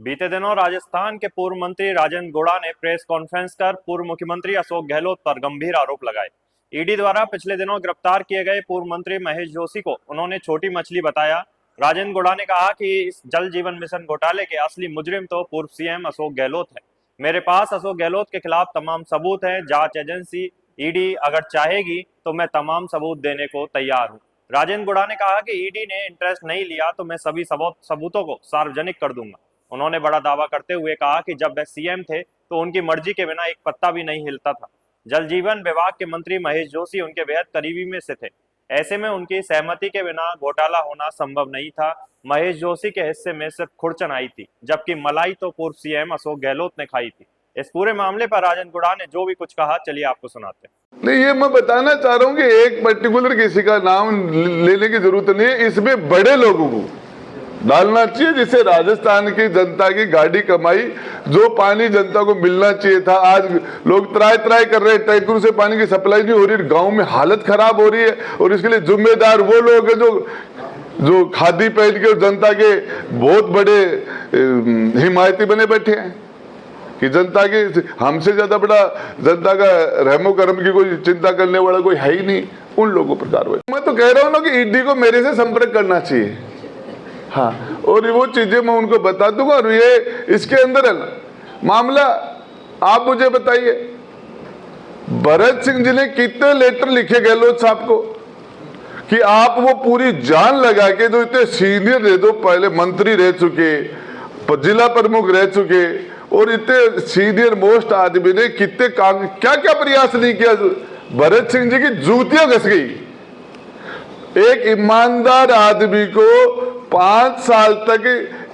बीते दिनों राजस्थान के पूर्व मंत्री राजेंद्र गुड़ा ने प्रेस कॉन्फ्रेंस कर पूर्व मुख्यमंत्री अशोक गहलोत पर गंभीर आरोप लगाए। ईडी द्वारा पिछले दिनों गिरफ्तार किए गए पूर्व मंत्री महेश जोशी को उन्होंने छोटी मछली बताया। राजेंद्र गुड़ा ने कहा कि इस जल जीवन मिशन घोटाले के असली मुजरिम तो पूर्व सीएम अशोक गहलोत है। मेरे पास अशोक गहलोत के खिलाफ तमाम सबूत हैं। जांच एजेंसी ईडी अगर चाहेगी तो मैं तमाम सबूत देने को तैयार हूँ। राजेंद्र गुड़ा ने कहा कि ईडी ने इंटरेस्ट नहीं लिया तो मैं सभी सबूतों को सार्वजनिक कर दूंगा। उन्होंने बड़ा दावा करते हुए कहा कि जब वह सीएम थे तो उनकी मर्जी के बिना एक पत्ता भी नहीं हिलता था। जल जीवन विभाग के मंत्री महेश जोशी उनके बेहद करीबी में से थे। ऐसे में उनकी सहमति के बिना घोटाला होना संभव नहीं था। महेश जोशी के हिस्से में सिर्फ खुरचन आई थी, जबकि मलाई तो पूर्व सीएम अशोक गहलोत ने खाई थी। इस पूरे मामले पर राजेंद्र गुड़ा ने जो भी कुछ कहा, चलिए आपको सुनाते हैं। नहीं, ये मैं बताना चाह रहा हूँ कि एक पर्टिकुलर किसी का नाम लेने की जरूरत नहीं है। इसमें बड़े लोगों को डालना चाहिए, जिससे राजस्थान की जनता की गाड़ी कमाई, जो पानी जनता को मिलना चाहिए था। आज लोग त्राय कर रहे हैं, टैंकरों से पानी की सप्लाई नहीं हो रही, गांव में हालत खराब हो रही है। और इसके लिए जिम्मेदार वो लोग हैं जो खादी पहन के जनता के बहुत बड़े हिमायती बने बैठे हैं कि जनता की, हमसे ज्यादा बड़ा जनता का रहमो करम की कोई चिंता करने वाला कोई है ही नहीं। उन लोगों पर कार्रवाई, मैं तो कह रहा हूं ना कि ईडी को मेरे से संपर्क करना चाहिए। हाँ, और वो चीजें मैं उनको बता दूंगा। और ये इसके अंदर है ना मामला, आप मुझे बताइए, भरत सिंह जी ने कितने लेटर लिखे गहलोत साहब को कि आप वो पूरी जान लगा के, जो इतने सीनियर रहे, दो पहले मंत्री रह चुके, जिला प्रमुख रह चुके, और इतने सीनियर मोस्ट आदमी ने कितने काम, क्या क्या प्रयास नहीं किया। भरत सिंह जी की जूतियां घस गई। एक ईमानदार आदमी को 5 साल तक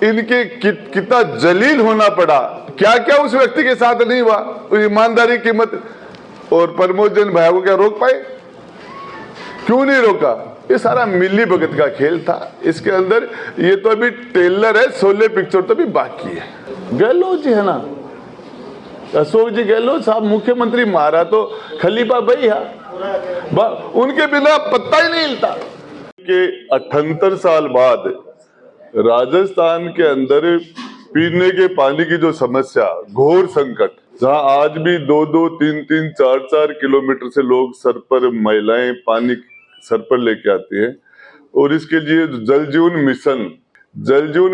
इनके कितना जलील होना पड़ा, क्या क्या उस व्यक्ति के साथ नहीं हुआ, ईमानदारी की कीमत। और प्रमोद जैन भाई को क्या रोक पाए? क्यों नहीं रोका? ये सारा मिली भगत का खेल था। इसके अंदर ये तो अभी टेलर है, शोले पिक्चर तो अभी बाकी है। गहलोत जी है ना, अशोक जी गहलोत साहब मुख्यमंत्री, मारा तो खलीफा भाई है, उनके बिना पत्ता ही नहीं हिलता। के 78 साल बाद राजस्थान के अंदर पीने के पानी की जो समस्या, घोर संकट, जहां आज भी 2-2, 3-3, 4-4 किलोमीटर से लोग सर पर, महिलाएं पानी सर पर लेके आती हैं। और इसके लिए जल जीवन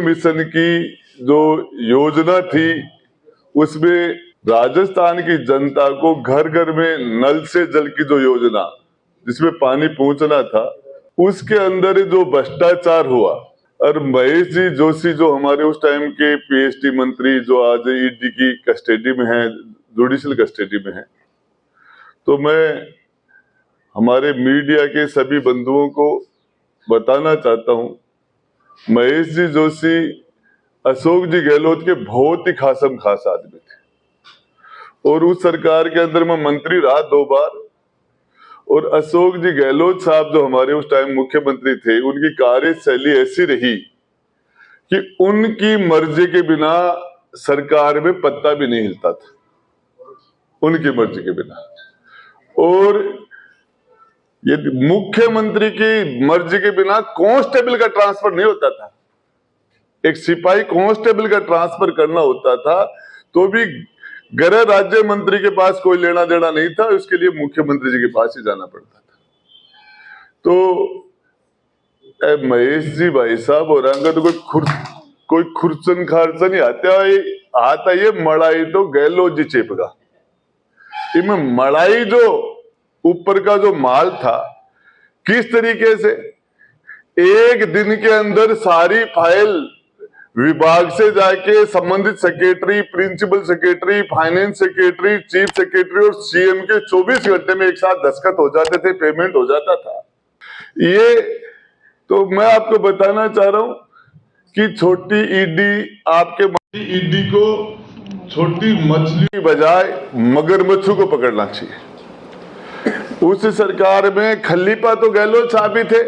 मिशन की जो योजना थी, उसमें राजस्थान की जनता को घर घर में नल से जल की जो योजना, जिसमें पानी पहुंचना था, उसके अंदर जो भ्रष्टाचार हुआ। और महेश जी जोशी जो हमारे उस टाइम के पीएचडी मंत्री, जो आज ईडी की कस्टडी में है, जुडिशियल कस्टडी में है, तो मैं हमारे मीडिया के सभी बंधुओं को बताना चाहता हूं, महेश जी जोशी अशोक जी गहलोत के बहुत ही खासम खास आदमी थे। और उस सरकार के अंदर मैं मंत्री रहा 2 बार। और अशोक जी गहलोत साहब जो हमारे उस टाइम मुख्यमंत्री थे, उनकी कार्यशैली ऐसी रही कि उनकी मर्जी के बिना सरकार में पत्ता भी नहीं हिलता था, उनकी मर्जी के बिना। और ये मुख्यमंत्री की मर्जी के बिना कांस्टेबल का ट्रांसफर नहीं होता था। एक सिपाही कांस्टेबल का ट्रांसफर करना होता था तो भी गृह राज्य मंत्री के पास कोई लेना देना नहीं था, उसके लिए मुख्यमंत्री जी के पास ही जाना पड़ता था। तो महेश जी भाई साहब और अंगद कोई खुरचन खारचन ही आता ये मड़ाई तो गहलोत जी चेपगा। इनमें मड़ाई जो ऊपर का जो माल था, किस तरीके से एक दिन के अंदर सारी फाइल विभाग से जाके संबंधित secretary, principal secretary, finance secretary, chief secretary और सीएम के 24 घंटे में एक साथ दस्तखत हो जाते थे, पेमेंट हो जाता था। ये तो मैं आपको बताना चाह रहा हूं कि छोटी ईडी, आपके ईडी को छोटी मछली की बजाय मगरमच्छों को पकड़ना चाहिए। उस सरकार में खलीफा तो गहलोत साहब ही थे,